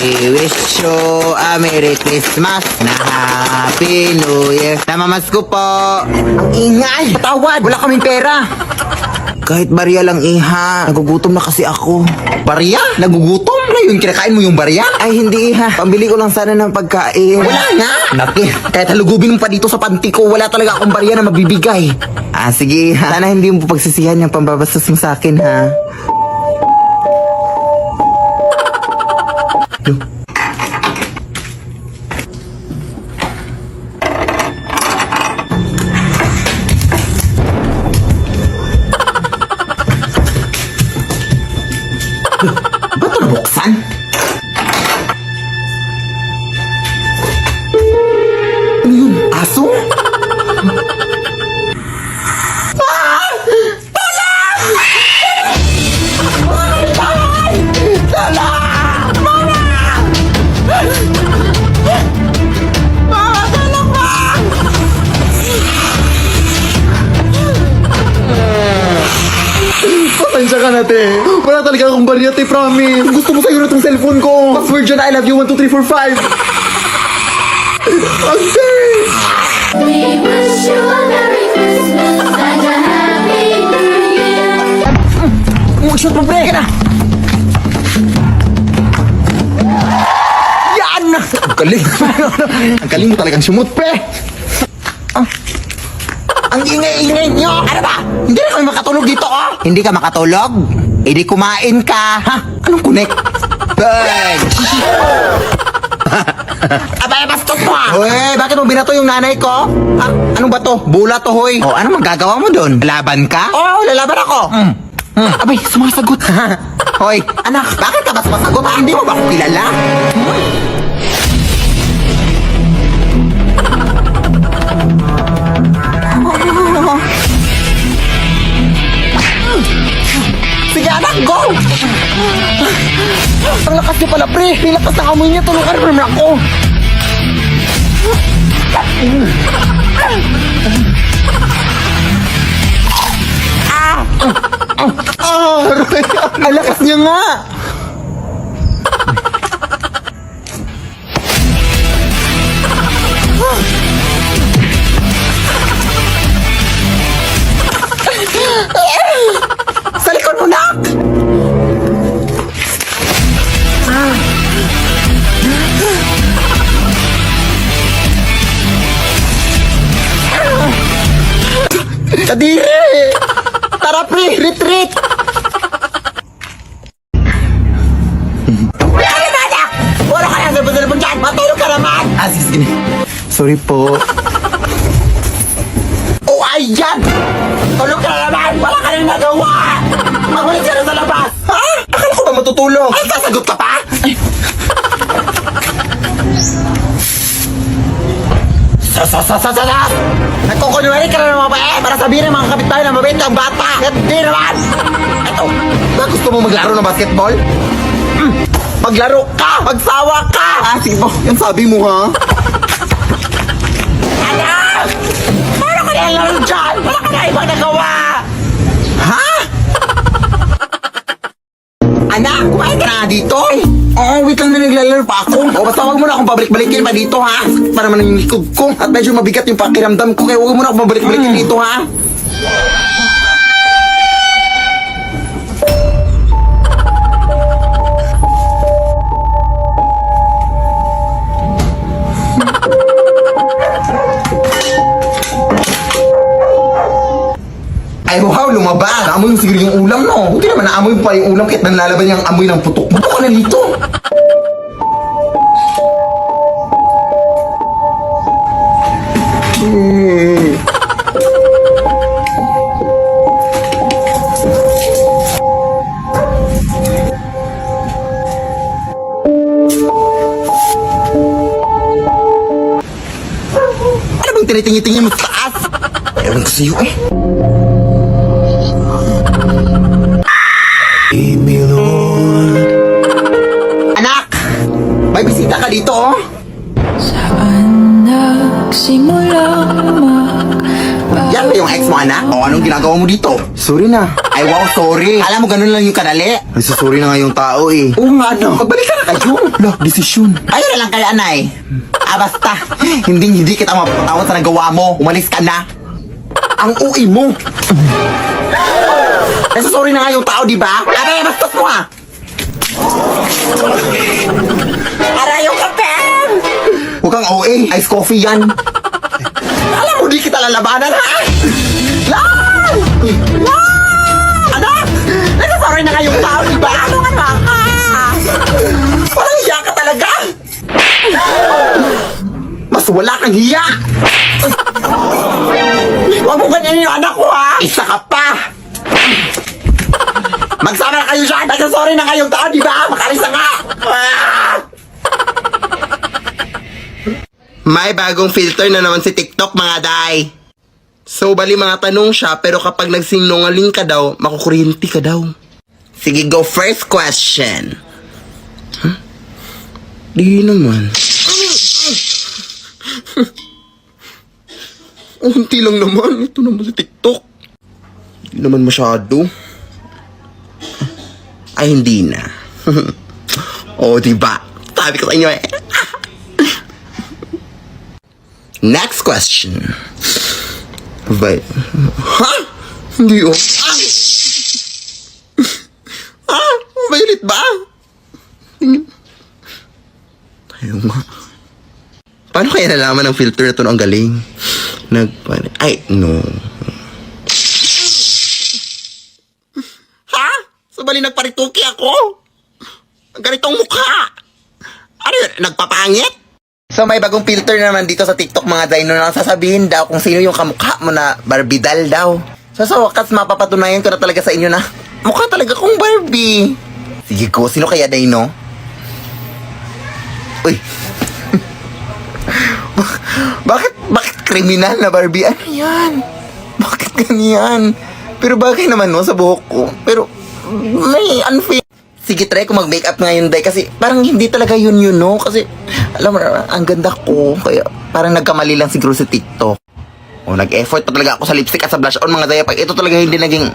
We wish you a Merry Christmas na Happy New Year. Namamasko po. Ang ingay. Patawad. Wala kaming pera. Kahit barya lang, iha. Nagugutom na kasi ako. Barya? Nagugutom? Na yun, kinakain mo yung barya? Ay, hindi, iha. Pambili ko lang sana ng pagkain. Wala nga. Naki, kahit halugubin mo pa dito sa panty ko, wala talaga akong barya na mabibigay. Sige, iha. Sana hindi mo pagsisihan yung pambabastos mo sa akin, ha? Ba't ito nabuksan? Ano yun? Aso? Pasensya ka na, te. Wala talaga akong barya, te, promise. Gusto mo sa'yo na itong cellphone ko. Password dyan, I love you, 1, 2, 3, 4, 5. Ante! We wish you a Merry Christmas and a Happy New Year. Shoot mo, pre! Ka na! Yan! Ang galing! Ang galing mo talagang sumut, pre! Ang ingay-ingay nyo! Ano ba? Hindi na kami makatulog dito, oh! Hindi ka makatulog? Eh di kumain ka! Ha? Anong kunik? Bench! Abay, bastos mo ah! Uy, bakit mo binato yung nanay ko? Ha? Anong ba to? Bula to, hoy! O, ano magagawa mo doon? Laban ka? Oo, lalaban ako! Abay, sumasagot! Hoy, anak, bakit ka ba sumasagot? Hindi mo ba ako kilala? Sige anak, go! Ang lakas niya pala, pre! Ang lakas ng amoy niya, tulungan rin naman ako! Ang lakas niya nga! Sa likod mo, nak! Kadiri! Tara, pre! Retreat! Ano na, nak? Wala ka lang sa dyan! Matulog ka naman! Sige. Sorry po. Oh, ayan! Tulog ka na naman! Wala ka nang nagawa! Magulit ka na sa labas! Ha? Akala ko ba matutulog? Ay, sasagot ka pa? Ay. Nagkukunwari ka na naman ba eh? Para sabihin ng mga kapitbahay na mabait ang bata! Hindi naman! Ito, ba gusto mo maglaro ng basketball? Maglaro ka! Magsawa ka! Sige po, yan sabi mo ha? Anak! Paano ka nilalaro dyan? Wala ka na ibang nagawa! Ha? Anak, kumain ka na dito? Wait lang na naglalaro pa ako. Basta huwag mo na akong pabalik-balikin pa dito ha. Para man yung likod ko. At medyo mabigat yung pakiramdam ko. Kaya huwag mo na akong pabalik-balikin dito ha. Ay wow, lumabas. Naamoy mo siguro yung ulam, no? Buti naman naamoy mo pa yung ulam kahit nanlalaban yung amoy ng putok. Buto ka na dito. Ano bang tinitingin-tingin mo sa taas? Ewan ko sa'yo eh. Anak! May bisita ka dito, oh! Saan nagsimula Yan ba yung ex mo, anak? O anong ginagawa mo dito? Sorry na. Ay, wow, sorry. Alam mo, ganun lang yung kadali. Ay, sorry na nga yung tao eh. Oo nga, no. Magbalik ka na kayo. Lah, desisyon. Ayun na lang kaya, anay. Basta. Hindi kita mapatawad sa nagawa mo. Umalis ka na. Ang uwi mo. Kasi sorry na nga yung tao, di ba? Aray, bastos mo ah. Aray, yung kape! Huwag kang OA. Ice coffee yan. Alam mo, di kita lalabanan, ha? Lan! Lan! Anak! Nagsasorry na nga yung tao, di ba? Ano nga ka? Parang hiya ka talaga. Mas wala kang hiya. Huwag mo ganyan yung anak ko, ha? Isa ka pa. Magsama na kayo siya. Nagsasorry na kayong tao, di ba? Makalis na nga. Ah! May bagong filter na naman si TikTok, mga day. So, bali mga tanong siya, pero kapag nagsinungaling ka daw, makukuryente ka daw. Sige, go first question. Huh? Di naman. Unti lang naman. Ito naman si TikTok. Di naman masyado. Ay, hindi na. Oh, diba? Sabi ko sa inyo eh. Next question. Ha? Hindi oh. Violet ba? Tingin. Ayaw nga. Paano kaya nalaman ng filter na ito ang galing? Ay, no. Ha? So bali nagparituki ako? Ang ganitong mukha. Ano yun? Nagpapangit? So may bagong filter naman dito sa TikTok, mga Dino, na sasabihin daw kung sino yung kamukha mo na Barbidal daw. So sa wakas mapapatunayan ko na talaga sa inyo na mukha talaga kong Barbie. Sige ko, sino kaya Dino? Uy. Bakit kriminal na Barbie? Ano yan? Bakit ganyan? Pero bagay naman no sa buhok ko. Pero may unfair. Sige, try ko mag-makeup ngayon, day. Kasi parang hindi talaga yun, no? Kasi, alam mo, ang ganda ko. Kaya parang nagkamali lang siguro sa TikTok. O, nag-effort pa talaga ako sa lipstick at sa blush on, mga day. Pag ito talaga hindi naging...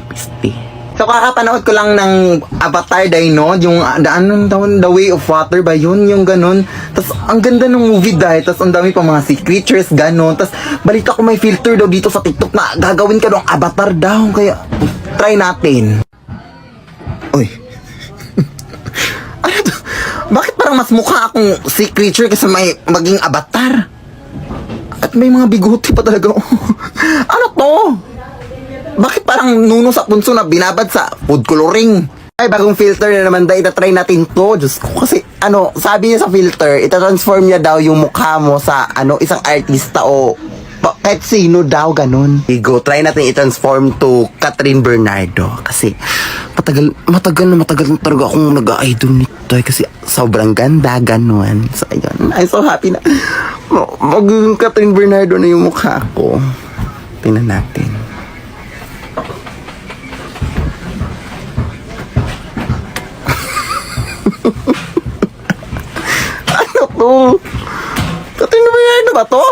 Pisti. So, kakapanood ko lang ng Avatar, day, no? Yung, The Way of Water ba yun? Yung ganun. Tapos, ang ganda ng movie, day. Tapos, ang dami pa mga sea creatures, ganun. Tapos, balita ko may filter daw dito sa TikTok na gagawin ka daw ang Avatar daw. Kaya, try natin. Uy. Ano to? Bakit parang mas mukha akong sea creature kaysa may maging Avatar? At may mga bigote pa talaga. Ano to? Bakit parang nuno sa punso na binabad sa food coloring? Ay, bagong filter na naman dahil na-try natin to. Diyos ko, kasi sabi niya sa filter, ita-transform niya daw yung mukha mo sa isang artista o kahit sino daw, ganun. Go, try natin i-transform to Catherine Bernardo. Kasi matagal na talaga akong nag-idol nito. Kasi sobrang ganda, ganun. So, ayun. I'm so happy na maging Catherine Bernardo na yung mukha ko. Tingnan natin. Ano to? Catherine Bernardo ba to?